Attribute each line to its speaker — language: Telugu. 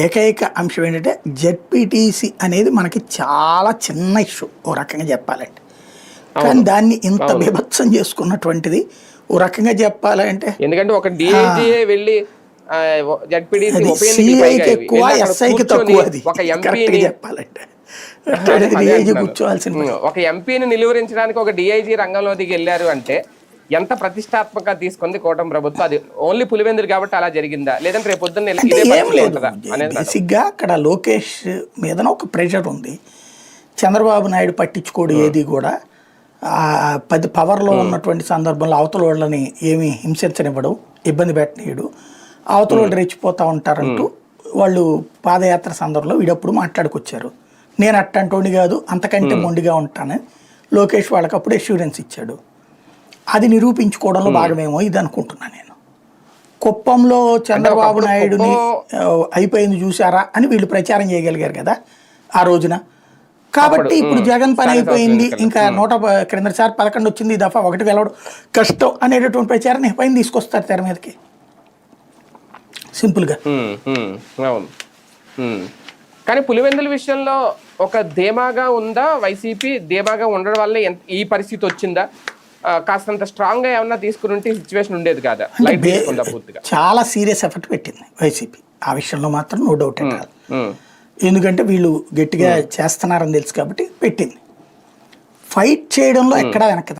Speaker 1: ఏకైక అంశం ఏంటంటే జెడ్పీటీసీ అనేది మనకి చాలా చిన్న ఇష్యూ ఓ రకంగా చెప్పాలంటే, కానీ దాన్ని ఇంత బీభత్సం చేసుకున్నటువంటిది ఓ రకంగా చెప్పాలంటే,
Speaker 2: ఎందుకంటే ఒక డిఐజీ వెళ్ళి
Speaker 1: సిఐకి ఎక్కువ ఎస్ఐకి తక్కువ, అది కరెక్ట్గా చెప్పాలంటే కూర్చోవాల్సిన
Speaker 2: ఒక ఎంపీని నిలువరించడానికి ఒక డిఐజీ రంగంలో దిగి వెళ్ళారు అంటే ఎంత ప్రతిష్టాత్మకంగా తీసుకుంది కూటమి ప్రభుత్వం. అది ఓన్లీ పులివెందులు కాబట్టి అలా జరిగిందా, లేదంటే రేపు పొద్దున్న
Speaker 1: ఏం లేదు. బేసిక్గా అక్కడ లోకేష్ మీద ఒక ప్రెషర్ ఉంది. చంద్రబాబు నాయుడు పట్టించుకోడు ఏది కూడా. పవర్లో ఉన్నటువంటి సందర్భంలో అవతల వాళ్ళని ఏమి హింసించనివ్వడు, ఇబ్బంది పెట్టనీయడు. అవతల వాళ్ళు రెచ్చిపోతూ ఉంటారంటూ వాళ్ళు పాదయాత్ర సందర్భంలో వీడప్పుడు మాట్లాడుకొచ్చారు. నేను అట్టంటోని కాదు, అంతకంటే మొండిగా ఉంటానని లోకేష్ వాళ్ళకి అప్పుడు అష్యూరెన్స్ ఇచ్చాడు. అది నిరూపించుకోవడంలో భాగమేమో ఇది అనుకుంటున్నాను నేను. కుప్పంలో చంద్రబాబు నాయుడుని అయిపోయింది చూసారా అని వీళ్ళు ప్రచారం చేయగలిగారు కదా ఆ రోజున. కాబట్టి ఇప్పుడు జగన్ పని అయిపోయింది, ఇంకా క్రిందసారి 11 వచ్చింది, ఈ దఫా 1 గెలవడం కష్టం అనేటటువంటి ప్రచారాన్ని పైన తీసుకొస్తారు తెర మీదకి సింపుల్గా.
Speaker 2: కానీ పులివెందుల విషయంలో ఒక ధీమాగా ఉందా వైసీపీ? ధీమాగా ఉండడం వల్ల ఈ పరిస్థితి వచ్చిందా? కాస్తంత స్ట్రాంగ్ గా ఏమన్నా తీసుకుని ఉంటే సిచ్యువేషన్ ఉండేది కాదా? పూర్తిగా
Speaker 1: చాలా సీరియస్ ఎఫర్ట్ పెట్టింది వైసీపీ ఆ విషయంలో మాత్రం, నో డౌట్ కాదు. ఎందుకంటే వీళ్ళు గట్టిగా చేస్తున్నారని తెలుసు కాబట్టి పెట్టింది. ఫైట్ చేయడంలో ఎక్కడా వెనక్కి